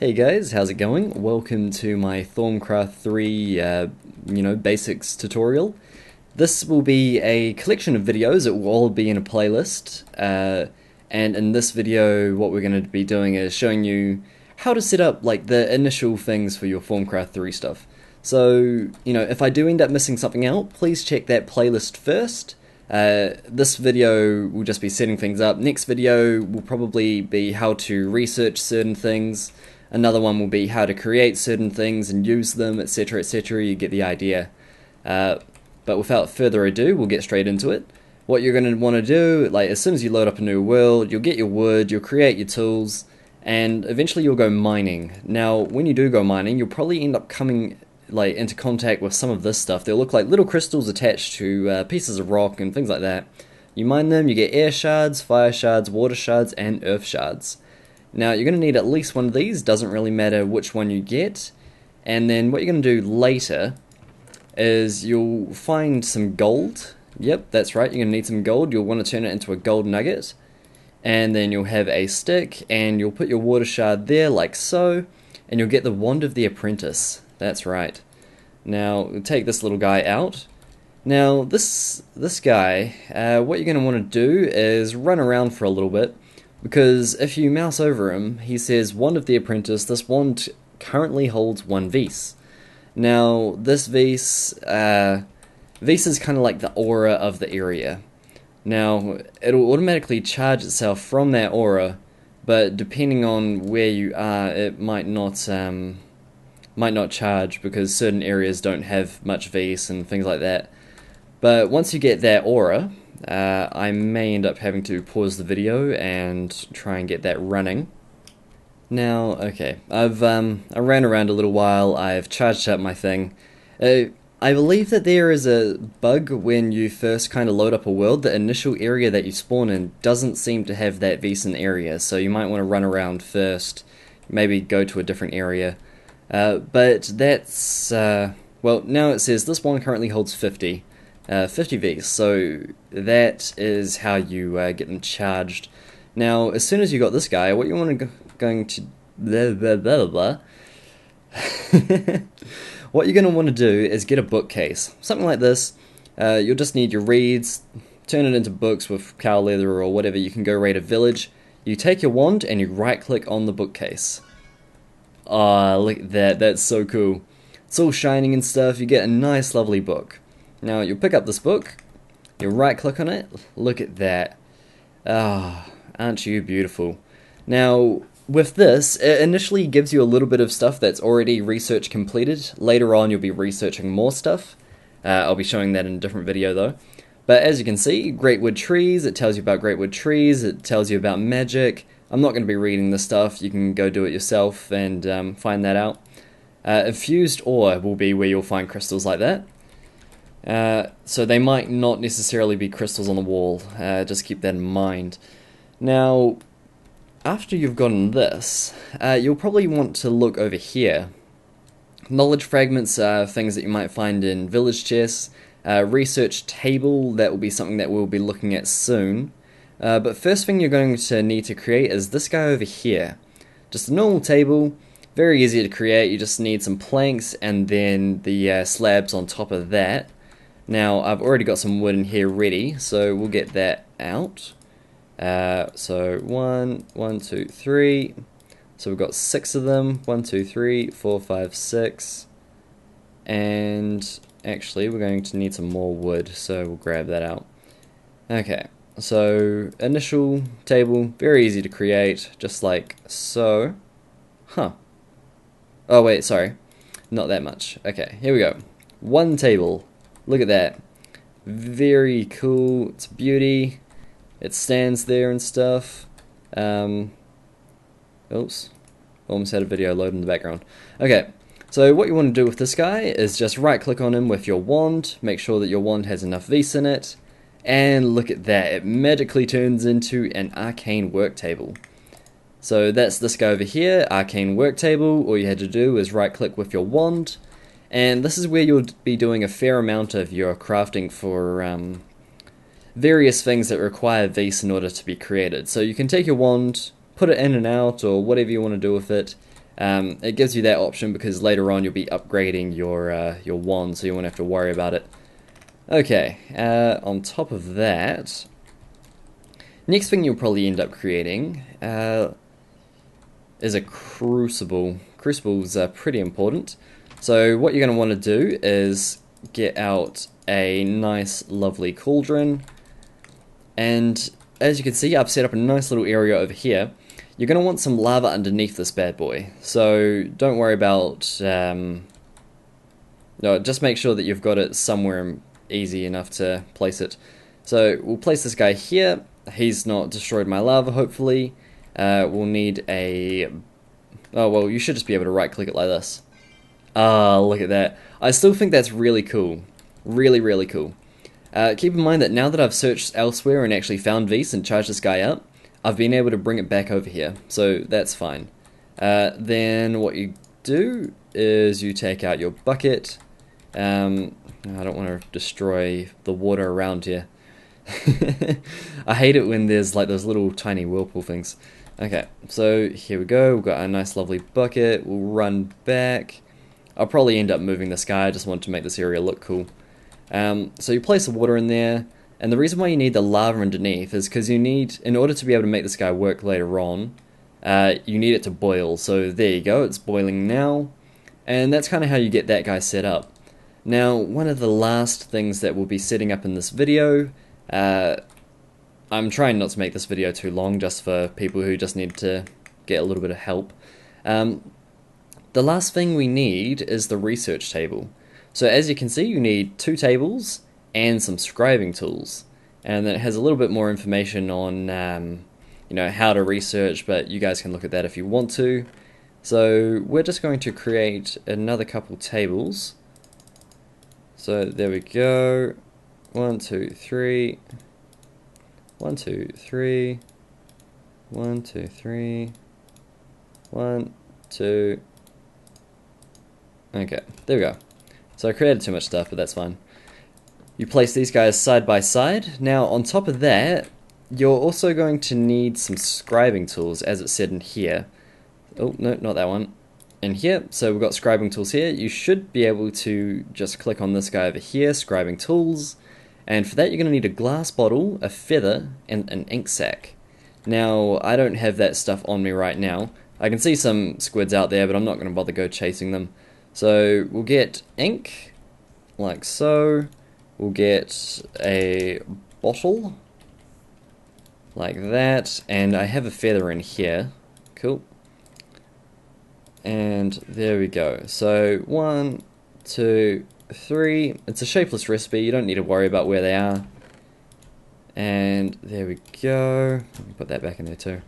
Hey guys, how's it going? Welcome to my Thaumcraft3 basics tutorial. This will be a collection of videos. It will all be in a playlist. And in this video, what we're going to be doing is showing you how to set up like the initial things for your Thaumcraft3 stuff. So, if I do end up missing something out, please check that playlist first. This video will just be setting things up. Next video will probably be how to research certain things. Another one will be how to create certain things and use them, etc, etc. You get the idea. But without further ado, we'll get straight into it. What you're going to want to do, like as soon as you load up a new world, you'll get your wood, you'll create your tools, and eventually you'll go mining. Now, when you do go mining, you'll probably end up coming into contact with some of this stuff. They'll look like little crystals attached to pieces of rock and things like that. You mine them, you get air shards, fire shards, water shards, and earth shards. Now, you're going to need at least one of these, doesn't really matter which one you get. And then what you're going to do later is you'll find some gold. Yep, that's right, you're going to need some gold. You'll want to turn it into a gold nugget. And then you'll have a stick, and you'll put your water shard there like so. And you'll get the Wand of the Apprentice. That's right. Now, we'll take this little guy out. Now, this guy, what you're going to want to do is run around for a little bit. Because if you mouse over him, he says, Wand of the Apprentice, this wand currently holds 1 Vis. Now, this Vis is kind of like the aura of the area. Now, it'll automatically charge itself from that aura, but depending on where you are, it might not charge because certain areas don't have much Vis and things like that. But once you get that aura, I may end up having to pause the video and try and get that running. Now, okay, I ran around a little while, I've charged up my thing. I believe that there is a bug when you first kind of load up a world. The initial area that you spawn in doesn't seem to have that decent area, so you might want to run around first, maybe go to a different area. But that's, well, now it says this one currently holds 50 Vis, so that is how you get them charged. Now, as soon as you got this guy, what you want to what you're going to want to do is get a bookcase, something like this. You'll just need your reeds, turn it into books with cow leather or whatever. You can go raid a village. You take your wand and you right-click on the bookcase. Ah, look at that! That's so cool. It's all shining and stuff. You get a nice, lovely book. Now, you'll pick up this book, you'll right-click on it, look at that. Ah, aren't you beautiful? Now, with this, it initially gives you a little bit of stuff that's already research completed. Later on, you'll be researching more stuff. I'll be showing that in a different video, though. But as you can see, Great Wood Trees, it tells you about Great Wood Trees, it tells you about magic. I'm not going to be reading this stuff, you can go do it yourself and find that out. Infused ore will be where you'll find crystals like that. So they might not necessarily be crystals on the wall, just keep that in mind. Now, after you've gotten this, you'll probably want to look over here. Knowledge fragments are things that you might find in village chests. Research table, that will be something that we'll be looking at soon. But first thing you're going to need to create is this guy over here. Just a normal table, very easy to create. You just need some planks and then the slabs on top of that. Now, I've already got some wood in here ready, so we'll get that out. So 1, 2, 3. So we've got 6 of them. 1, 2, 3, 4, 5, 6. And actually, we're going to need some more wood, so we'll grab that out. Okay, so initial table, very easy to create, just like so. Huh. Oh wait, sorry. Not that much. Okay, here we go. 1 table. Look at that. Very cool. It's beauty. It stands there and stuff. Oops. Almost had a video load in the background. Okay. So what you want to do with this guy is just right click on him with your wand. Make sure that your wand has enough Vis in it. And look at that. It magically turns into an arcane work table. So that's this guy over here. Arcane work table. All you had to do is right click with your wand. And this is where you'll be doing a fair amount of your crafting for various things that require Vis in order to be created. So you can take your wand, put it in and out, or whatever you want to do with it. It gives you that option because later on you'll be upgrading your wand, so you won't have to worry about it. Okay, on top of that, next thing you'll probably end up creating is a crucible. Crucibles are pretty important. So what you're going to want to do is get out a nice lovely cauldron, and as you can see I've set up a nice little area over here. You're going to want some lava underneath this bad boy, so don't worry about no, just make sure that you've got it somewhere easy enough to place it. So we'll place this guy here. He's not destroyed my lava, hopefully. We'll need a... oh, well, you should just be able to right click it like this. Ah, look at that. I still think that's really cool. Really, really cool. Keep in mind that now that I've searched elsewhere and actually found Vs and charged this guy up, I've been able to bring it back over here, so that's fine. Then what you do is you take out your bucket. I don't want to destroy the water around here. I hate it when there's like those little tiny whirlpool things. Okay, so here we go. We've got a nice lovely bucket. We'll run back. I'll probably end up moving this guy. I just wanted to make this area look cool. So you place the water in there, and the reason why you need the lava underneath is because you need, in order to be able to make this guy work later on, you need it to boil. So there you go, it's boiling now, and that's kind of how you get that guy set up. Now, one of the last things that we'll be setting up in this video, I'm trying not to make this video too long just for people who just need to get a little bit of help. The last thing we need is the research table. So as you can see, you need 2 tables and some scribing tools, and then it has a little bit more information on you know, how to research, but you guys can look at that if you want to. So we're just going to create another couple tables. So there we go. 1, 2, 3. 1, 2, 3. 1, 2, 3. 1, 2. Okay, there we go. So I created too much stuff, but that's fine. You place these guys side by side. Now on top of that, you're also going to need some scribing tools, as it said in here. Oh, no, not that one. In here, so we've got scribing tools here. You should be able to just click on this guy over here, scribing tools. And for that you're going to need a glass bottle, a feather, and an ink sac. Now, I don't have that stuff on me right now. I can see some squids out there, but I'm not going to bother go chasing them. So we'll get ink, like so. We'll get a bottle, like that. And I have a feather in here. Cool. And there we go. So 1, 2, 3. It's a shapeless recipe. You don't need to worry about where they are. And there we go. Let me put that back in there too.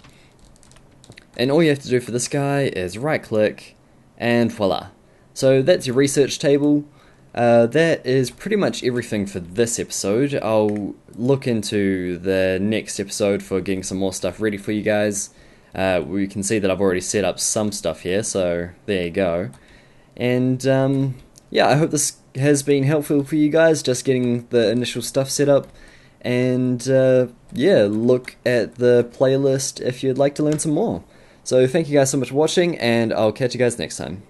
And all you have to do for this guy is right click and voila. So that's your research table. That is pretty much everything for this episode. I'll look into the next episode for getting some more stuff ready for you guys. We can see that I've already set up some stuff here, so there you go. And yeah, I hope this has been helpful for you guys, just getting the initial stuff set up. And yeah, look at the playlist if you'd like to learn some more. So thank you guys so much for watching, and I'll catch you guys next time.